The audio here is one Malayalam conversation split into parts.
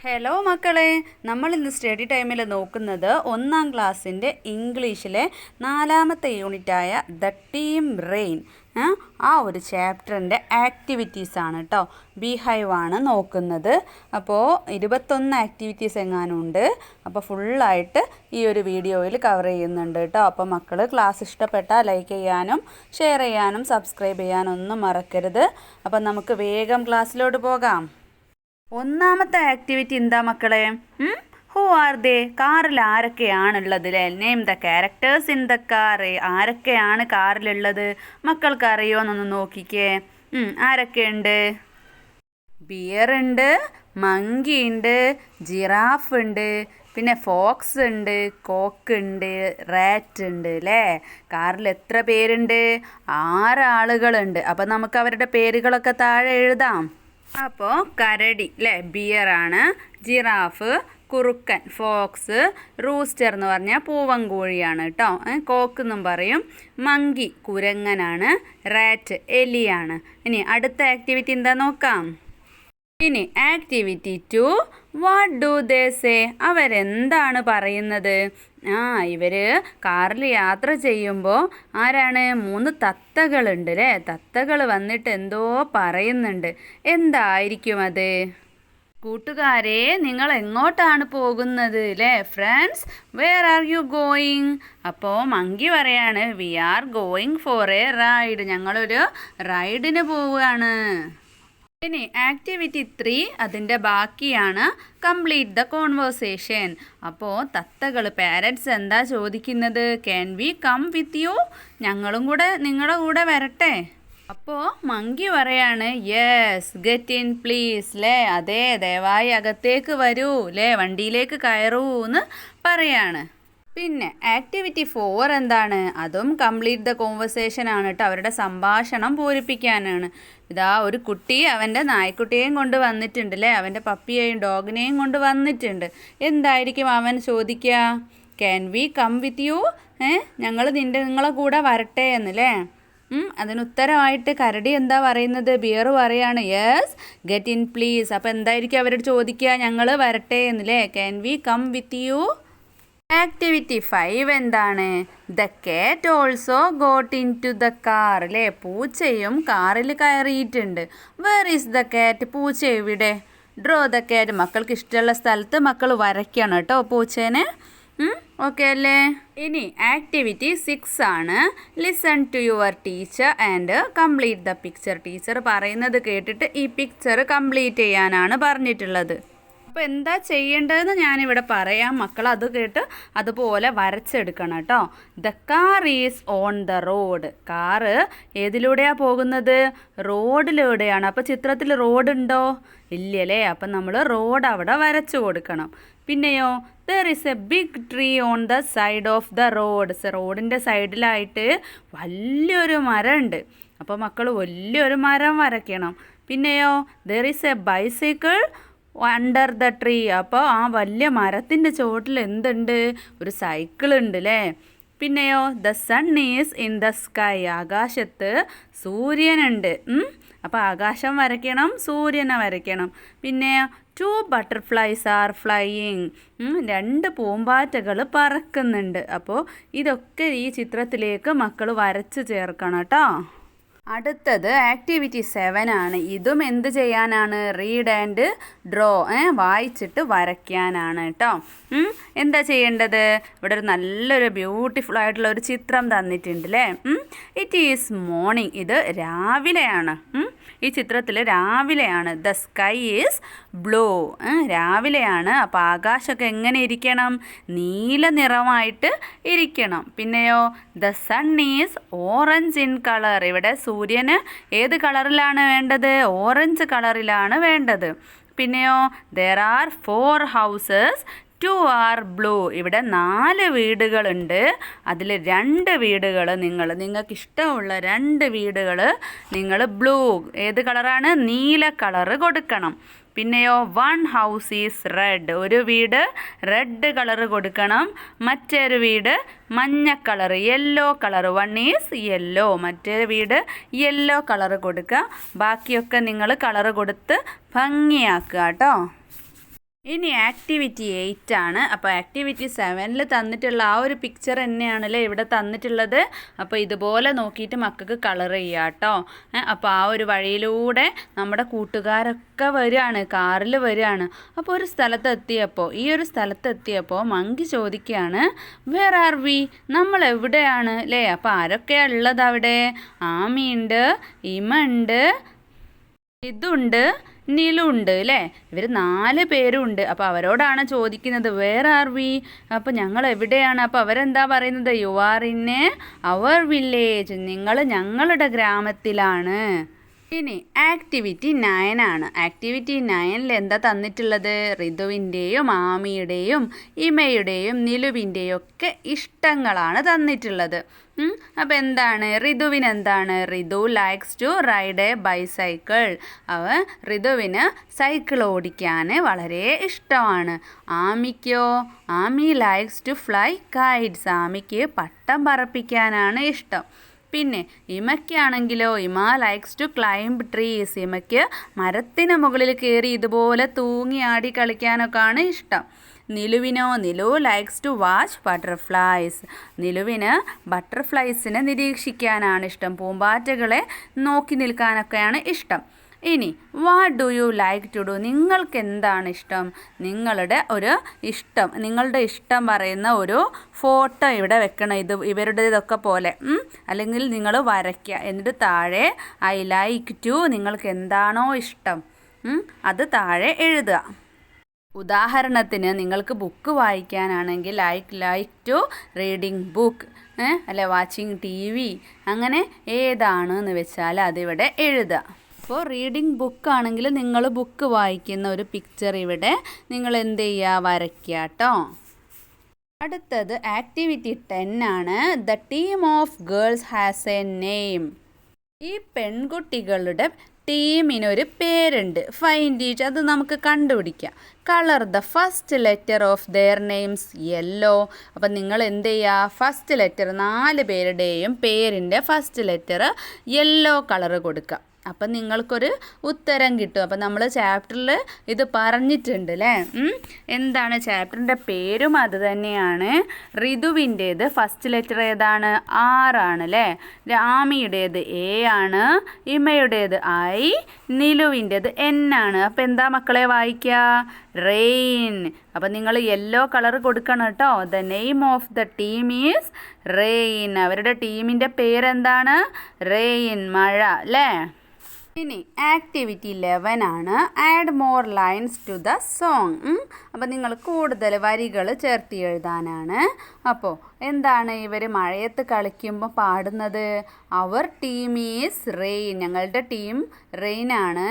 ഹലോ മക്കളെ, നമ്മൾ ഇന്ന് സ്റ്റഡി ടൈമിൽ നോക്കുന്നത് ഒന്നാം ക്ലാസ്സിൻ്റെ ഇംഗ്ലീഷിലെ 4ാമത്തെ യൂണിറ്റായ ദ ടീം റെയിൻ ആ ഒരു ചാപ്റ്ററിൻ്റെ ആക്ടിവിറ്റീസാണ് കേട്ടോ. ബീഹൈവ് ആണ് നോക്കുന്നത്. അപ്പോൾ 21 ആക്ടിവിറ്റീസ് എങ്ങാനുണ്ട്. അപ്പോൾ ഫുള്ളായിട്ട് ഈ ഒരു വീഡിയോയിൽ കവർ ചെയ്യുന്നുണ്ട് കേട്ടോ. അപ്പോൾ മക്കൾ ക്ലാസ് ഇഷ്ടപ്പെട്ടാൽ ലൈക്ക് ചെയ്യാനും ഷെയർ ചെയ്യാനും സബ്സ്ക്രൈബ് ചെയ്യാനും ഒന്നും മറക്കരുത്. അപ്പോൾ നമുക്ക് വേഗം ക്ലാസ്സിലോട്ട് പോകാം. ഒന്നാമത്തെ ആക്ടിവിറ്റി എന്താ മക്കളെ? Who are they? കാറിൽ ആരൊക്കെയാണുള്ളത്? Name the characters in the car. ആരൊക്കെയാണ് കാറിലുള്ളത്? മക്കൾക്ക് അറിയുമോന്നൊന്ന് നോക്കിക്കേ. ആരൊക്കെയുണ്ട്? ബിയർ ഉണ്ട്, മങ്കി ഉണ്ട്, ജിറാഫ് ഉണ്ട്, പിന്നെ ഫോക്സ് ഉണ്ട്, കോക്ക് ഉണ്ട്, റാറ്റ് ഉണ്ട് അല്ലേ. കാറിൽ എത്ര പേരുണ്ട്? 6 ആളുകളുണ്ട്. അപ്പം നമുക്ക് അവരുടെ പേരുകളൊക്കെ താഴെ എഴുതാം. അപ്പോൾ കരടി അല്ലേ, ബിയറാണ്. ജിറാഫ് കുറുക്കൻ, ഫോക്സ്. റൂസ്റ്റർ എന്ന് പറഞ്ഞാൽ പൂവൻകോഴിയാണ് കേട്ടോ. കോക്ക് എന്നും പറയും. മങ്കി കുരങ്ങനാണ്. റാറ്റ് എലിയാണ്. ഇനി അടുത്ത ആക്ടിവിറ്റി എന്താ നോക്കാം. ഇനി activity 2, what do they say? അവരെന്താണ് പറയുന്നത്? ഇവർ കാറിൽ യാത്ര ചെയ്യുമ്പോൾ ആരാണ്? 3 തത്തകളുണ്ട് അല്ലേ. തത്തകൾ വന്നിട്ട് എന്തോ പറയുന്നുണ്ട്. എന്തായിരിക്കും അത്? കൂട്ടുകാരെ, നിങ്ങൾ എങ്ങോട്ടാണ് പോകുന്നത് അല്ലേ? Friends, where are you going? അപ്പോൾ മങ്കി പറയാണ്, we are going for a ride. ഞങ്ങളൊരു റൈഡിന് പോവുകയാണ്. ഇനി ആക്ടിവിറ്റി 3, അതിൻ്റെ ബാക്കിയാണ്. Complete the conversation. അപ്പോൾ തത്തകൾ, പാരറ്റ്സ് എന്താ ചോദിക്കുന്നത്? Can we come with you? ഞങ്ങളും കൂടെ നിങ്ങളുടെ കൂടെ വരട്ടെ? അപ്പോൾ മങ്കി പറയാണ്, യെസ്, ഗെറ്റ് ഇൻ പ്ലീസ് അല്ലേ. അതെ, ദയവായി അകത്തേക്ക് വരൂ അല്ലേ, വണ്ടിയിലേക്ക് കയറൂ എന്ന് പറയാണ്. പിന്നെ ആക്ടിവിറ്റി 4 എന്താണ്? അതും കംപ്ലീറ്റ് ദ കോൺവെർസേഷൻ ആണ് കേട്ടോ. അവരുടെ സംഭാഷണം പൂരിപ്പിക്കാനാണ്. ഇതാ ഒരു കുട്ടി അവൻ്റെ നായ്ക്കുട്ടിയെയും കൊണ്ട് വന്നിട്ടുണ്ട് അല്ലേ. അവൻ്റെ പപ്പിയെയും ഡോഗിനെയും കൊണ്ട് വന്നിട്ടുണ്ട്. എന്തായിരിക്കും അവൻ ചോദിക്കുക? Can we come with you? ഞങ്ങൾ നിങ്ങളെ കൂടെ വരട്ടെ എന്നല്ലേ. അതിനുത്തരമായിട്ട് കരടി എന്താ പറയുന്നത്? ബിയർ പറയാണ്, യെസ്, ഗെറ്റ് ഇൻ പ്ലീസ്. അപ്പോൾ എന്തായിരിക്കും അവരോട് ചോദിക്കുക? ഞങ്ങൾ വരട്ടെ എന്നല്ലേ. Can we come with you? Activity 5 എന്താണ്? The cat also got into the car അല്ലേ. പൂച്ചയും കാറിൽ കയറിയിട്ടുണ്ട്. Where is the cat? പൂച്ച എവിടെ? Draw the cat. മക്കൾക്ക് ഇഷ്ടമുള്ള സ്ഥലത്ത് മക്കൾ വരയ്ക്കണം കേട്ടോ പൂച്ചേനെ. ഓക്കെ അല്ലേ. ഇനി ആക്ടിവിറ്റി 6 ആണ്. Listen to your teacher and complete the picture. Teacher പറയുന്നത് കേട്ടിട്ട് ഈ പിക്ചർ കംപ്ലീറ്റ് ചെയ്യാനാണ് പറഞ്ഞിട്ടുള്ളത്. അപ്പോൾ എന്താ ചെയ്യേണ്ടതെന്ന് ഞാനിവിടെ പറയാം. മക്കൾ അത് കേട്ട് അതുപോലെ വരച്ചെടുക്കണം കേട്ടോ. The car is on the road. Car ഏതിലൂടെയാണ് പോകുന്നത്? റോഡിലൂടെയാണ്. അപ്പോൾ ചിത്രത്തിൽ റോഡുണ്ടോ? ഇല്ലല്ലേ. അപ്പം നമ്മൾ റോഡ് അവിടെ വരച്ചു കൊടുക്കണം. പിന്നെയോ, there is a big tree on the side of the road. റോഡിൻ്റെ സൈഡിലായിട്ട് വലിയൊരു മരമുണ്ട്. അപ്പോൾ മക്കൾ വലിയൊരു മരം വരയ്ക്കണം. പിന്നെയോ, there is A bicycle under the tree. അപ്പോൾ ആ വലിയ മരത്തിൻ്റെ ചുവട്ടിൽ എന്തുണ്ട്? ഒരു സൈക്കിൾ ഉണ്ട് അല്ലേ. പിന്നെയോ, the sun is in the sky. ആകാശത്ത് സൂര്യനുണ്ട്. അപ്പോൾ ആകാശം വരയ്ക്കണം, സൂര്യനെ വരയ്ക്കണം. പിന്നെ 2 ബട്ടർഫ്ലൈസ് ആർ ഫ്ലൈയിങ്. 2 പൂമ്പാറ്റകൾ പറക്കുന്നുണ്ട്. അപ്പോൾ ഇതൊക്കെ ഈ ചിത്രത്തിലേക്ക് മക്കൾ വരച്ച് ചേർക്കണം കേട്ടോ. അടുത്തത് ആക്ടിവിറ്റി 7 ആണ്. ഇതും എന്ത് ചെയ്യാനാണ്? Read and draw. വായിച്ചിട്ട് വരയ്ക്കാനാണ് കേട്ടോ. എന്താ ചെയ്യേണ്ടത്? ഇവിടെ ഒരു നല്ലൊരു ബ്യൂട്ടിഫുൾ ആയിട്ടുള്ള ഒരു ചിത്രം തന്നിട്ടുണ്ട് അല്ലേ. It is morning. ഇത് രാവിലെയാണ്. ഈ ചിത്രത്തിൽ രാവിലെയാണ്. The sky is blue. രാവിലെയാണ്. അപ്പോൾ ആകാശമൊക്കെ എങ്ങനെ ഇരിക്കണം? നീല നിറമായിട്ട് ഇരിക്കണം. പിന്നെയോ, the sun is orange in colour. ഇവിടെ സൂര്യന് ഏത് കളറിലാണ് വേണ്ടത്? ഓറഞ്ച് കളറിലാണ് വേണ്ടത്. പിന്നെയോ, there are 4 houses, 2 are blue. ഇവിടെ 4 വീടുകളുണ്ട്. അതിൽ 2 വീടുകൾ നിങ്ങൾക്ക് ഇഷ്ടമുള്ള 2 വീടുകൾ നിങ്ങൾ ബ്ലൂ, ഏത് കളറാണ്? നീല കളറ് കൊടുക്കണം. പിന്നെയോ, 1 ഹൗസ് ഈസ് റെഡ്. ഒരു വീട് റെഡ് കളറ് കൊടുക്കണം. മറ്റൊരു വീട് മഞ്ഞ colour, yellow colour. 1 is yellow. മറ്റൊരു വീട് യെല്ലോ കളറ് കൊടുക്കുക. ബാക്കിയൊക്കെ നിങ്ങൾ കളറ് കൊടുത്ത് ഭംഗിയാക്കുക കേട്ടോ. ഇനി ആക്ടിവിറ്റി 8 ആണ്. അപ്പോൾ ആക്ടിവിറ്റി 7ൽ തന്നിട്ടുള്ള ആ ഒരു പിക്ചർ തന്നെയാണല്ലേ ഇവിടെ തന്നിട്ടുള്ളത്. അപ്പോൾ ഇതുപോലെ നോക്കിയിട്ട് മക്കൾക്ക് കളർ ചെയ്യുക കേട്ടോ. അപ്പോൾ ആ ഒരു വഴിയിലൂടെ നമ്മുടെ കൂട്ടുകാരൊക്കെ വരികയാണ്, കാറിൽ വരികയാണ്. അപ്പോൾ ഒരു സ്ഥലത്തെത്തിയപ്പോൾ മങ്കി ചോദിക്കുകയാണ്, വേർ ആർ വി, നമ്മൾ എവിടെയാണ് അല്ലേ? അപ്പോൾ ആരൊക്കെയാണ് ഉള്ളത് അവിടെ? ആമിയുണ്ട്, ഇമ ഉണ്ട്, ഇതുണ്ട്, നിലുണ്ട് അല്ലേ? ഇവർ 4 പേരുണ്ട്. അപ്പോൾ അവരോടാണ് ചോദിക്കുന്നത് വേർ ആർ വി, അപ്പോൾ ഞങ്ങൾ എവിടെയാണ്? അപ്പോൾ അവരെന്താ പറയുന്നത്? You are in our village, നിങ്ങൾ ഞങ്ങളുടെ ഗ്രാമത്തിലാണ്. ഇനി ആക്ടിവിറ്റി 9 ആണ്. ആക്ടിവിറ്റി 9ൽ എന്താ തന്നിട്ടുള്ളത്? ഋതുവിൻ്റെയും ആമിയുടെയും ഇമയുടെയും നിലുവിൻ്റെയും ഒക്കെ ഇഷ്ടങ്ങളാണ് തന്നിട്ടുള്ളത്. അപ്പോൾ എന്താണ് ഋതുവിനെന്താണ്? Ritu likes to ride a bicycle. ഋതുവിന് സൈക്കിൾ ഓടിക്കാൻ വളരെ ഇഷ്ടമാണ്. ആമിക്കോ? Ami likes to fly kites. ആമിക്ക് പട്ടം പറപ്പിക്കാനാണ് ഇഷ്ടം. പിന്നെ ഇമയ്ക്കാണെങ്കിലോ? Ima likes to climb trees. ഇമയ്ക്ക് മരത്തിന് മുകളിൽ കയറി ഇതുപോലെ തൂങ്ങി ആടി കളിക്കാനൊക്കെയാണ് ഇഷ്ടം. നിലുവിനോ? Nilu likes to watch butterflies. നിലുവിന് ബട്ടർഫ്ലൈസിനെ നിരീക്ഷിക്കാനാണ് ഇഷ്ടം, പൂമ്പാറ്റകളെ നോക്കി നിൽക്കാനൊക്കെയാണ് ഇഷ്ടം. ഇനി what do you like to do, നിങ്ങൾക്ക് എന്താണ് ഇഷ്ടം? നിങ്ങളുടെ ഇഷ്ടം പറയുന്ന ഒരു ഫോട്ടോ ഇവിടെ വെക്കണം, ഇവരുടേതൊക്കെ പോലെ. അല്ലെങ്കിൽ നിങ്ങൾ വരയ്ക്കുക, എന്നിട്ട് താഴെ ഐ ലൈക്ക് ടു, നിങ്ങൾക്ക് എന്താണോ ഇഷ്ടം അത് താഴെ എഴുതുക. ഉദാഹരണത്തിന് നിങ്ങൾക്ക് ബുക്ക് വായിക്കാനാണെങ്കിൽ ലൈക്ക് ടു റീഡിങ് ബുക്ക്, അല്ലെ വാച്ചിങ് TV, അങ്ങനെ ഏതാണെന്ന് വെച്ചാൽ അതിവിടെ എഴുതുക. അപ്പോൾ റീഡിങ് ബുക്കാണെങ്കിൽ നിങ്ങൾ ബുക്ക് വായിക്കുന്ന ഒരു പിക്ചർ ഇവിടെ നിങ്ങൾ എന്ത് ചെയ്യുക? വരയ്ക്കുക കേട്ടോ. അടുത്തത് ആക്ടിവിറ്റി 10 ആണ്. The team of girls has A name. ഈ പെൺകുട്ടികളുടെ ടീമിനൊരു പേരുണ്ട്. ഫൈൻഡ് ഇറ്റ്, അത് നമുക്ക് കണ്ടുപിടിക്കാം. Colour the first letter of their names yellow. അപ്പം നിങ്ങൾ എന്ത് ചെയ്യുക? ഫസ്റ്റ് ലെറ്റർ 4 പേരുടെയും പേരിൻ്റെ ഫസ്റ്റ് ലെറ്റർ യെല്ലോ കളർ കൊടുക്കുക. അപ്പം നിങ്ങൾക്കൊരു ഉത്തരം കിട്ടും. അപ്പം നമ്മൾ ചാപ്റ്ററിൽ ഇത് പറഞ്ഞിട്ടുണ്ട് അല്ലേ? എന്താണ് ചാപ്റ്ററിൻ്റെ പേരും അത് തന്നെയാണ്. ഋതുവിൻ്റേത് ഫസ്റ്റ് ലെറ്റർ ഏതാണ്? R ആണ് അല്ലേ? ആമിയുടേത് A ആണ്, ഇമയുടേത് I, നിലുവിൻ്റേത് N ആണ്. അപ്പം എന്താ മക്കളെ വായിക്കുക? റെയിൻ. അപ്പം നിങ്ങൾ യെല്ലോ കളർ കൊടുക്കണം കേട്ടോ. The name of the team is rain. അവരുടെ ടീമിൻ്റെ പേരെന്താണ്? റെയിൻ, മഴ അല്ലേ? ഇനി ആക്ടിവിറ്റി 11 ആണ്. Add more lines to the song. അപ്പോൾ നിങ്ങൾ കൂടുതൽ വരികൾ ചേർത്ത് എഴുതാനാണ്. അപ്പോൾ എന്താണ് ഇവർ മഴയത്ത് കളിക്കുമ്പോൾ പാടുന്നത്? അവർ ടീം ഈസ് റെയിൻ, ഞങ്ങളുടെ ടീം റെയിൻ ആണ്.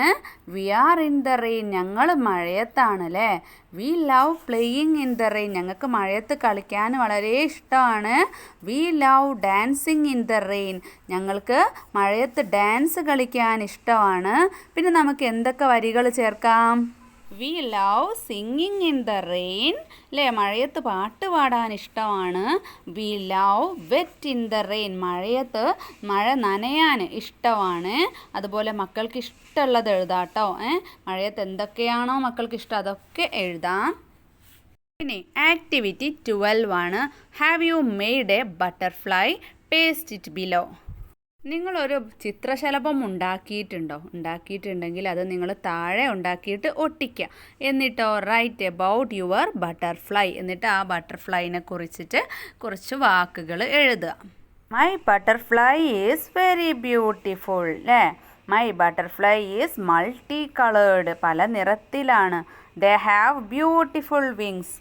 We are in the rain, ഞങ്ങൾ മഴയത്താണ് അല്ലേ? We love playing in the rain, ഞങ്ങൾക്ക് മഴയത്ത് കളിക്കാൻ വളരെ ഇഷ്ടമാണ്. We love dancing in the rain, ഞങ്ങൾക്ക് മഴയത്ത് ഡാൻസ് കളിക്കാൻ ഇഷ്ടമാണ്. പിന്നെ നമുക്ക് എന്തൊക്കെ വരികൾ ചേർക്കാം? We love singing in the rain അല്ലേ? മഴയത്ത് പാട്ട് പാടാൻ ഇഷ്ടമാണ്. We love wet in the rain, മഴ നനയാൻ ഇഷ്ടമാണ്. അതുപോലെ മക്കൾക്ക് ഇഷ്ടമുള്ളത് എഴുതാം കേട്ടോ. മഴയത്ത് എന്തൊക്കെയാണോ മക്കൾക്ക് ഇഷ്ടം അതൊക്കെ എഴുതാം. ഇനി ആക്ടിവിറ്റി 12 ആണ്. Have you made A butterfly? Paste it below. നിങ്ങളൊരു ചിത്രശലഭം ഉണ്ടാക്കിയിട്ടുണ്ടെങ്കിൽ അത് നിങ്ങൾ താഴെ ഉണ്ടാക്കിയിട്ട് ഒട്ടിക്കുക. എന്നിട്ടോ റൈറ്റ് എബൌട്ട് യുവർ ബട്ടർഫ്ലൈ, എന്നിട്ട് ആ ബട്ടർഫ്ലൈനെ കുറിച്ചിട്ട് കുറച്ച് വാക്കുകൾ എഴുതുക. My butterfly is very beautiful അല്ലേ? My butterfly is multi coloured, പല നിറത്തിലാണ്. ദേ ഹാവ് ബ്യൂട്ടിഫുൾ വിങ്സ്,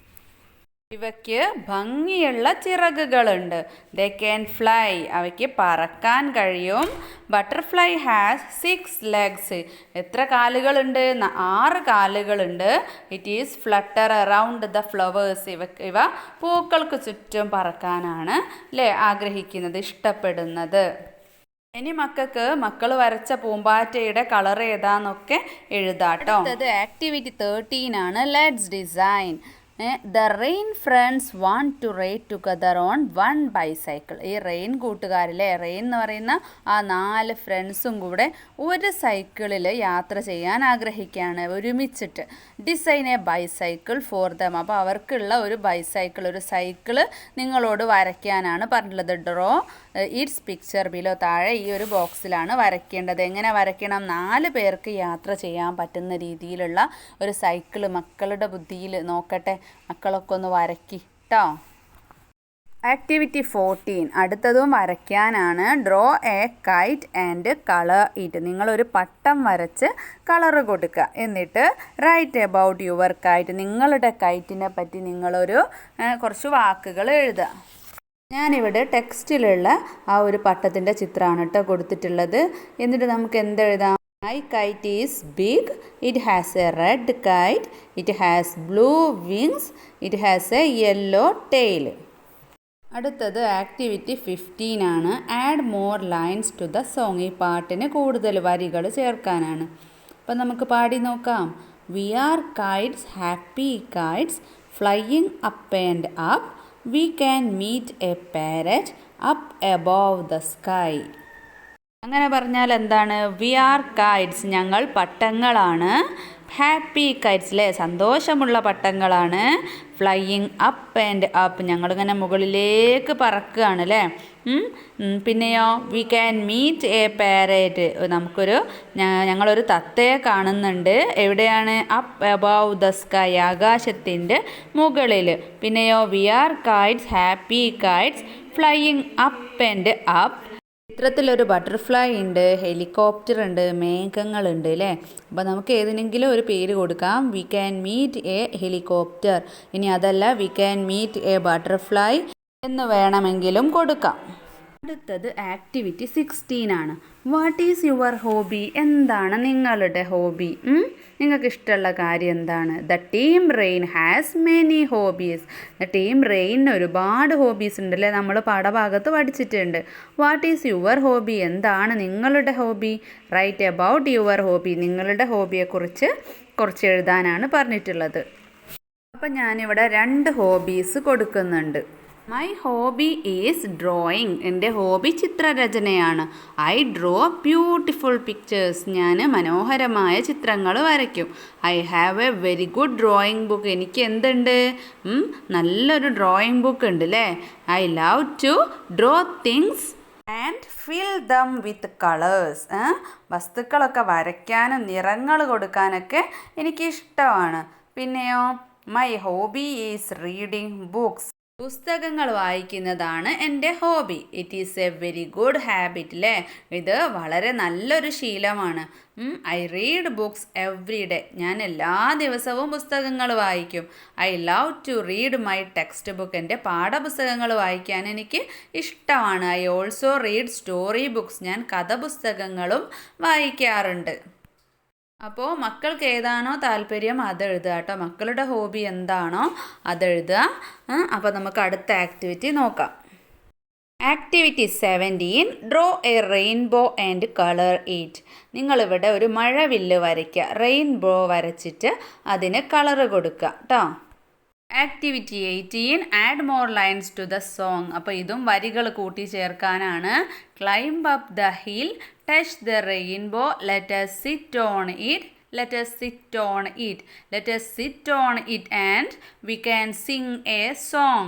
ഇവയ്ക്ക് ഭംഗിയുള്ള ചിറകുകളുണ്ട്. ദേ ക്യാൻ ഫ്ലൈ, അവയ്ക്ക് പറക്കാൻ കഴിയും. ബട്ടർഫ്ലൈ ഹാസ് 6 ലെഗ്സ്, എത്ര കാലുകളുണ്ട്? 6 കാലുകളുണ്ട്. It is flutter around the flowers, ഇവ പൂക്കൾക്ക് ചുറ്റും പറക്കാനാണ് അല്ലേ ആഗ്രഹിക്കുന്നത്, ഇഷ്ടപ്പെടുന്നത്. ഇനി മക്കൾ വരച്ച പൂമ്പാറ്റയുടെ കളർ ഏതാന്നൊക്കെ എഴുതാട്ടോ. അടുത്തത് ആക്ടിവിറ്റി 13 ആണ്. Let's design. The rain friends want to ride together on one bicycle. ഈ റെയിൻ കൂട്ടുകാരിലെ റെയിൻ എന്ന് പറയുന്ന ആ 4 ഫ്രണ്ട്സും കൂടെ ഒരു സൈക്കിളിൽ യാത്ര ചെയ്യാൻ ആഗ്രഹിക്കുകയാണ് ഒരുമിച്ചിട്ട്. Design a bicycle for them. അപ്പോൾ അവർക്കുള്ള ഒരു ബൈസൈക്കിൾ, ഒരു സൈക്കിള് നിങ്ങളോട് വരയ്ക്കാനാണ് പറഞ്ഞിട്ടുള്ളത്. Draw its picture below. താഴെ ഈ ഒരു ബോക്സിലാണ് വരയ്ക്കേണ്ടത്. എങ്ങനെ വരയ്ക്കണം? 4 പേർക്ക് യാത്ര ചെയ്യാൻ പറ്റുന്ന രീതിയിലുള്ള ഒരു സൈക്കിള് മക്കളുടെ ബുദ്ധിയിൽ നോക്കട്ടെ. മക്കളൊക്കെ ഒന്ന് വരയ്ക്കി കേട്ടോ. ആക്ടിവിറ്റി 14 അടുത്തതും വരയ്ക്കാനാണ്. Draw a kite and colour it. നിങ്ങളൊരു പട്ടം വരച്ച് കളറ് കൊടുക്കുക. എന്നിട്ട് റൈറ്റ് അബൌട്ട് യുവർ കൈറ്റ്. നിങ്ങളുടെ കൈറ്റിനെ പറ്റി നിങ്ങളൊരു കുറച്ച് വാക്കുകൾ എഴുതുക. ഞാനിവിടെ ടെക്സ്റ്റിലുള്ള ആ ഒരു പട്ടത്തിൻ്റെ ചിത്രമാണ് കേട്ടോ കൊടുത്തിട്ടുള്ളത്. എന്നിട്ട് നമുക്ക് എന്തെഴുതാം? My kite is big, it has a red kite, it has blue wings, it has a yellow tail. അടുത്തത് ആക്ടിവിറ്റി 15 ആണ്. Add more lines to the song. ഈ പാട്ടിന് കൂടുതൽ വരികൾ ചേർക്കാനാണ്. അപ്പം നമുക്ക് പാടി നോക്കാം. We are kites, happy kites, flying up and up. We can meet a parrot up above the sky. അങ്ങനെ പറഞ്ഞാൽ എന്താണ്? വി ആർ കൈറ്റ്സ്, ഞങ്ങൾ പട്ടങ്ങളാണ്. ഹാപ്പി കൈറ്റ്സ് അല്ലേ, സന്തോഷമുള്ള പട്ടങ്ങളാണ്. ഫ്ലൈയിങ് അപ്പ് ആൻഡ് അപ്പ്, ഞങ്ങളിങ്ങനെ മുകളിലേക്ക് പറക്കുകയാണ് അല്ലേ. പിന്നെയോ we can meet a parrot, ഞങ്ങളൊരു തത്തയെ കാണുന്നുണ്ട്. എവിടെയാണ്? അപ്പ് എബവ് ദ സ്കൈ, ആകാശത്തിൻ്റെ മുകളിൽ. പിന്നെയോ we are kites, happy kites, flying up and up. ചിത്രത്തിലൊരു ബട്ടർഫ്ലൈ ഉണ്ട്, ഹെലികോപ്റ്റർ ഉണ്ട്, മേഘങ്ങളുണ്ട് അല്ലേ. അപ്പോൾ നമുക്ക് ഏതിനെങ്കിലും ഒരു പേര് കൊടുക്കാം. We can meet a helicopter. ഇനി അതല്ല, we can meet a butterfly എന്ന് വേണമെങ്കിലും കൊടുക്കാം. അടുത്തത് ആക്ടിവിറ്റി 16 ആണ്. What is your hobby? എന്താണ് നിങ്ങളുടെ ഹോബി? നിങ്ങൾക്ക് ഇഷ്ടമുള്ള കാര്യം എന്താണ്? The team rain has many hobbies. The team റെയിനിന് ഒരുപാട് ഹോബീസ് ഉണ്ടല്ലേ, നമ്മൾ പാഠഭാഗത്ത് പഠിച്ചിട്ടുണ്ട്. What is your hobby? എന്താണ് നിങ്ങളുടെ hobby? Write about your hobby. നിങ്ങളുടെ ഹോബിയെക്കുറിച്ച് കുറച്ച് എഴുതാനാണ് പറഞ്ഞിട്ടുള്ളത്. അപ്പം ഞാനിവിടെ 2 ഹോബീസ് കൊടുക്കുന്നുണ്ട്. My hobby is drawing. എൻ്റെ ഹോബി ചിത്രരചനയാണ്. I draw beautiful pictures. ഞാൻ മനോഹരമായ ചിത്രങ്ങൾ വരയ്ക്കും. I have a very good drawing book. എനിക്ക് എന്തുണ്ട്? നല്ലൊരു ഡ്രോയിങ് ബുക്ക് ഉണ്ട് അല്ലേ. I love to draw things and fill them with colours. വസ്തുക്കളൊക്കെ വരയ്ക്കാനും നിറങ്ങൾ കൊടുക്കാനൊക്കെ എനിക്കിഷ്ടമാണ്. പിന്നെയോ my hobby is reading books. പുസ്തകങ്ങൾ വായിക്കുന്നതാണ് എൻ്റെ hobby. It is a very good habit അല്ലേ. ഇത് വളരെ നല്ലൊരു ശീലമാണ്. I read books every day. ഞാൻ എല്ലാ ദിവസവും പുസ്തകങ്ങൾ വായിക്കും. I love to read my text book. എൻ്റെ പാഠപുസ്തകങ്ങൾ വായിക്കാൻ എനിക്ക് ഇഷ്ടമാണ്. I also read story books. ഞാൻ കഥപുസ്തകങ്ങളും വായിക്കാറുണ്ട്. അപ്പോൾ മക്കൾക്ക് ഏതാണോ താല്പര്യം അതെഴുതുക കേട്ടോ. മക്കളുടെ ഹോബി എന്താണോ അതെഴുതുക. അപ്പോൾ നമുക്ക് അടുത്ത ആക്ടിവിറ്റി നോക്കാം. Activity 17 draw A rainbow and colour it. നിങ്ങളിവിടെ ഒരു മഴവില്ല് വരയ്ക്കുക. റെയിൻബോ വരച്ചിട്ട് അതിന് കളറ് കൊടുക്കുക കേട്ടോ. Activity 18 add more lines to the song. അപ്പോൾ ഇതും വരികൾ കൂട്ടി ചേർക്കാനാണ്. Climb up the hill, touch the rainbow, let us sit on it, let us sit on it, let us sit on it and we can sing a song.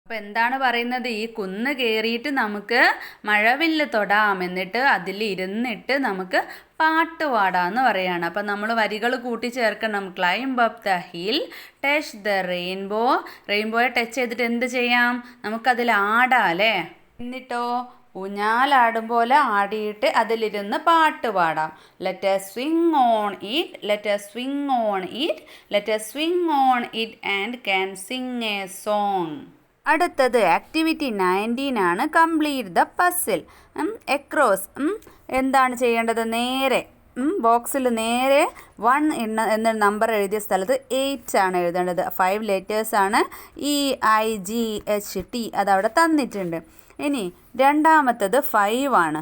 അപ്പോൾ എന്താണ് പറയുന്നത്? ഈ കുന്ന് കയറിയിട്ട് നമുക്ക് മഴവില്ല് തൊടാം, എന്നിട്ട് അതിൽ ഇരുന്നിട്ട് നമുക്ക് പാട്ട് പാടാമെന്ന് പറയുകയാണ്. അപ്പം നമ്മൾ വരികൾ കൂട്ടി ചേർക്കണം. Climb up the hill, touch the rainbow. റെയിൻബോയെ ടച്ച് ചെയ്തിട്ട് എന്ത് ചെയ്യാം? നമുക്കതിൽ ആടാം അല്ലേ. എന്നിട്ടോ ഊഞ്ഞാലാടും പോലെ ആടിയിട്ട് അതിലിരുന്ന് പാട്ട് പാടാം. Let us swing on it, let us swing on it, let us swing on it and can sing a song. അടുത്തത് ആക്ടിവിറ്റി 19 ആണ്. Complete the puzzle. എക്രോസ്. എന്താണ് ചെയ്യേണ്ടത്? നേരെ ബോക്സിൽ നേരെ 1 എന്ന നമ്പർ എഴുതിയ സ്ഥലത്ത് 8 ആണ് എഴുതേണ്ടത്. 5 ലെറ്റേഴ്സാണ്. EIGHT അതവിടെ തന്നിട്ടുണ്ട്. ഇനി രണ്ടാമത്തത് 5 ആണ്.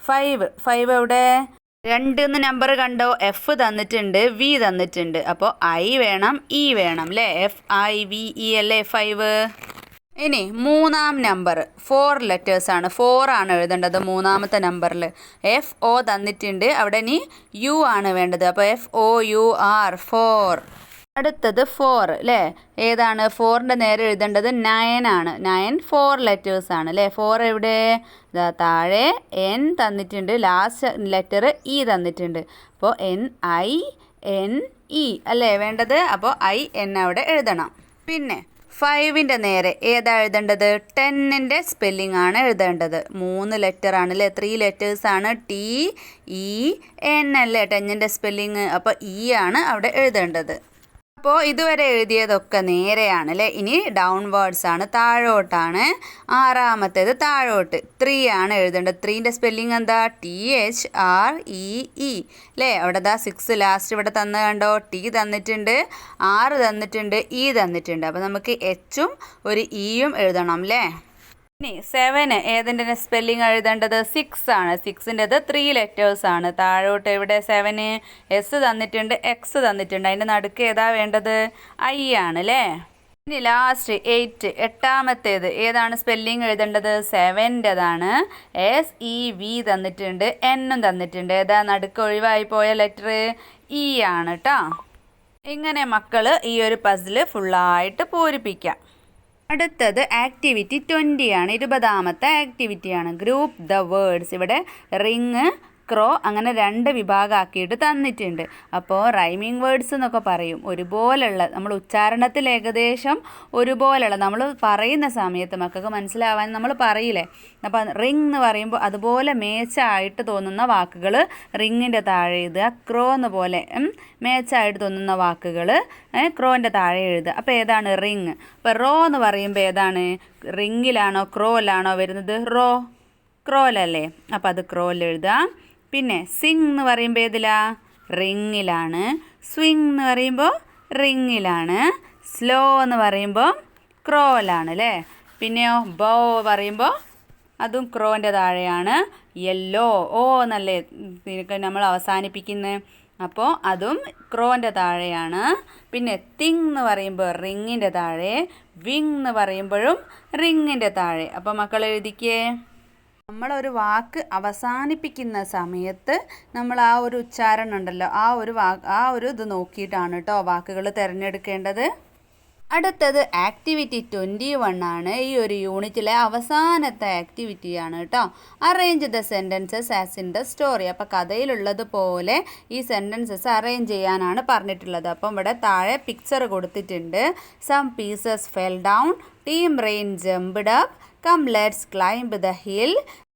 5 എവിടെ? 2 എന്ന് നമ്പർ കണ്ടോ? എഫ് തന്നിട്ടുണ്ട്, വി തന്നിട്ടുണ്ട്. അപ്പോൾ ഐ വേണം, ഇ വേണം അല്ലേ? FIVE അല്ലേ 5. ഇനി മൂന്നാം നമ്പർ 4 ലെറ്റേഴ്സാണ്, 4 ആണ് എഴുതേണ്ടത് മൂന്നാമത്തെ നമ്പറിൽ. FO തന്നിട്ടുണ്ട്, അവിടെ ഇനി യു ആണ് വേണ്ടത്. അപ്പോൾ FOUR 4. അടുത്തത് 4 അല്ലേ? ഏതാണ്? 4ൻ്റെ നേരെ എഴുതേണ്ടത് 9 ആണ്. 9 4 ലെറ്റേഴ്സാണ് അല്ലേ? 4 എവിടെ? താഴെ N തന്നിട്ടുണ്ട്, ലാസ്റ്റ് ലെറ്റർ ഇ തന്നിട്ടുണ്ട്. അപ്പോൾ NINE അല്ലേ വേണ്ടത്? അപ്പോൾ IN അവിടെ എഴുതണം. പിന്നെ 5ൻ്റെ നേരെ ഏതാ എഴുതേണ്ടത്? 10ൻ്റെ സ്പെല്ലിംഗ് ആണ് എഴുതേണ്ടത്. 3 ലെറ്റർ ആണ് അല്ലേ? 3 ലെറ്റേഴ്സാണ്. TEN അല്ലേ 10ൻ്റെ സ്പെല്ലിങ്? അപ്പോൾ ഇ ആണ് അവിടെ എഴുതേണ്ടത്. അപ്പോൾ ഇതുവരെ എഴുതിയതൊക്കെ നേരെയാണ് അല്ലേ? ഇനി ഡൗൺവേർഡ്സ് ആണ്, താഴോട്ടാണ്. ആറാമത്തേത് താഴോട്ട് 3 ആണ് എഴുതേണ്ടത്. 3ൻ്റെ സ്പെല്ലിംഗ് എന്താ? THREE അല്ലേ? അവിടെ 6 ലാസ്റ്റ് ഇവിടെ തന്ന കണ്ടോ? T തന്നിട്ടുണ്ട്, R തന്നിട്ടുണ്ട്, E തന്നിട്ടുണ്ട്. അപ്പോൾ നമുക്ക് എച്ചും ഒരു ഇയും എഴുതണം അല്ലേ? ഇനി 7 ഏതിൻ്റെ സ്പെല്ലിംഗ് എഴുതേണ്ടത്? 6 ആണ്. 6ൻ്റെത് 3 ലെറ്റേഴ്സാണ്. താഴോട്ട് എവിടെ 7? S തന്നിട്ടുണ്ട്, X തന്നിട്ടുണ്ട്. അതിൻ്റെ നടുക്ക് ഏതാ വേണ്ടത്? I ആണ് അല്ലേ? ഇനി ലാസ്റ്റ് 8, എട്ടാമത്തേത് ഏതാണ് സ്പെല്ലിംഗ് എഴുതേണ്ടത്? 7ൻ്റെതാണ്. SEV തന്നിട്ടുണ്ട്, N തന്നിട്ടുണ്ട്. ഏതാ നടുക്ക് ഒഴിവായി പോയ ലെറ്റർ? E ആണ് കേട്ടോ. ഇങ്ങനെ മക്കൾ ഈ ഒരു പസിൽ ഫുള്ളായിട്ട് പൂരിപ്പിക്കാം. അടുത്തത് ആക്ടിവിറ്റി 20 ആണ്, 20ാമത്തെ ആക്ടിവിറ്റിയാണ്. Group the words. ഇവിടെ റിങ്, ക്രോ അങ്ങനെ 2 വിഭാഗമാക്കിയിട്ട് തന്നിട്ടുണ്ട്. അപ്പോൾ റൈമിങ് വേർഡ്സ് എന്നൊക്കെ പറയും. ഒരുപോലുള്ള, നമ്മൾ ഉച്ചാരണത്തിൽ ഏകദേശം ഒരുപോലുള്ള, നമ്മൾ പറയുന്ന സമയത്ത് മക്കൾക്ക് മനസ്സിലാവാൻ നമ്മൾ പറയില്ലേ. അപ്പോൾ റിങ് എന്ന് പറയുമ്പോൾ അതുപോലെ മേച്ചായിട്ട് തോന്നുന്ന വാക്കുകൾ റിങ്ങിൻ്റെ താഴെ എഴുതുക. ക്രോ എന്ന് പോലെ മേച്ചായിട്ട് തോന്നുന്ന വാക്കുകൾ ക്രോൻ്റെ താഴെ എഴുതുക. അപ്പോൾ ഏതാണ്? റിങ്. അപ്പോൾ റോ എന്ന് പറയുമ്പോൾ ഏതാണ്? റിങ്ങിലാണോ ക്രോയിലാണോ വരുന്നത്? ക്രോയിലല്ലേ? അപ്പോൾ അത് ക്രോയിൽ എഴുതാം. പിന്നെ സിങ് എന്ന് പറയുമ്പോൾ ഏതിലാ? റിങ്ങിലാണ്. സ്വിങ് എന്ന് പറയുമ്പോൾ റിങ്ങിലാണ്. സ്ലോ എന്ന് പറയുമ്പോൾ ക്രോയിലാണ് അല്ലേ? പിന്നെയോ ബോ പറയുമ്പോൾ അതും ക്രോൻ്റെ താഴെയാണ്. യെല്ലോ എന്നല്ലേ നമ്മൾ അവസാനിപ്പിക്കുന്നത്. അപ്പോൾ അതും ക്രോൻ്റെ താഴെയാണ്. പിന്നെ തിങ് എന്ന് പറയുമ്പോൾ റിങ്ങിൻ്റെ താഴെ, വിങ് എന്ന് പറയുമ്പോഴും റിങ്ങിൻ്റെ താഴെ. അപ്പോൾ മക്കൾ എഴുതിക്കേ. നമ്മളൊരു വാക്ക് അവസാനിപ്പിക്കുന്ന സമയത്ത് നമ്മൾ ആ ഒരു ഉച്ചാരണം ഉണ്ടല്ലോ, ആ ഒരു ഇത് നോക്കിയിട്ടാണ് കേട്ടോ വാക്കുകൾ തിരഞ്ഞെടുക്കേണ്ടത്. അടുത്തത് ആക്ടിവിറ്റി 21 ആണ്. ഈ ഒരു യൂണിറ്റിലെ അവസാനത്തെ ആക്ടിവിറ്റിയാണ് കേട്ടോ. Arrange the sentences as in the story. അപ്പോൾ കഥയിലുള്ളതുപോലെ ഈ സെൻറ്റൻസസ് അറേഞ്ച് ചെയ്യാനാണ് പറഞ്ഞിട്ടുള്ളത്. അപ്പം ഇവിടെ താഴെ പിക്ചർ കൊടുത്തിട്ടുണ്ട്. Some pieces fell down, team rain jumped up, come let's climb the hill,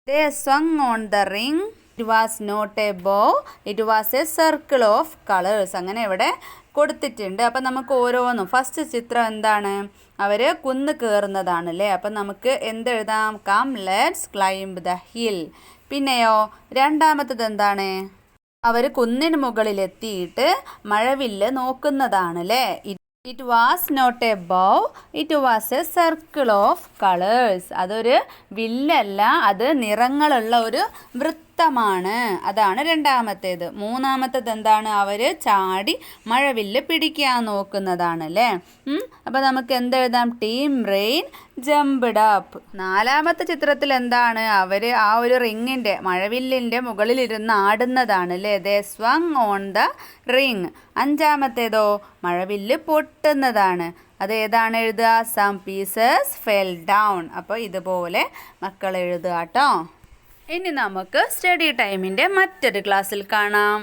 they swung on the ring, it was not a bow, it was a circle of colours. അങ്ങനെ ഇവിടെ കൊടുത്തിട്ടുണ്ട്. അപ്പം നമുക്ക് ഓരോന്നും, ഫസ്റ്റ് ചിത്രം എന്താണ്? അവർ കുന്ന് കയറുന്നതാണ് അല്ലേ? അപ്പം നമുക്ക് എന്തെഴുതാം? Come let's climb the hill. പിന്നെയോ രണ്ടാമത്തത് എന്താണ്? അവർ കുന്നിന് മുകളിലെത്തിയിട്ട് മഴവില്ല് നോക്കുന്നതാണ് അല്ലേ? It was not a bow, it was a circle of colours. അതൊരു വില്ലല്ല, അത് നിറങ്ങളുള്ള ഒരു വൃത്തമാണ്. അതാണ് രണ്ടാമത്തേത്. മൂന്നാമത്തേത് എന്താണ്? അവർ ചാടി മഴവില്ല് പിടിക്കാൻ നോക്കുന്നതാണ് അല്ലേ? അപ്പോൾ നമുക്ക് എന്തെഴുതാം? Team rain jumped up. നാലാമത്തെ ചിത്രത്തിൽ എന്താണ്? അവർ ആ ഒരു റിങ്ങിൻ്റെ, മഴവില്ലിൻ്റെ മുകളിലിരുന്ന് ആടുന്നതാണ് അല്ലേ? ദേ swung on the ring. അഞ്ചാമത്തേതോ? മഴവില്ല് പൊട്ടുന്നതാണ്. അതേതാണ് എഴുതുക? Some pieces fell down. അപ്പോൾ ഇതുപോലെ മക്കൾ എഴുതുക കേട്ടോ. ഇനി നമുക്ക് സ്റ്റഡി ടൈമിൻ്റെ മറ്റൊരു ക്ലാസ്സിൽ കാണാം.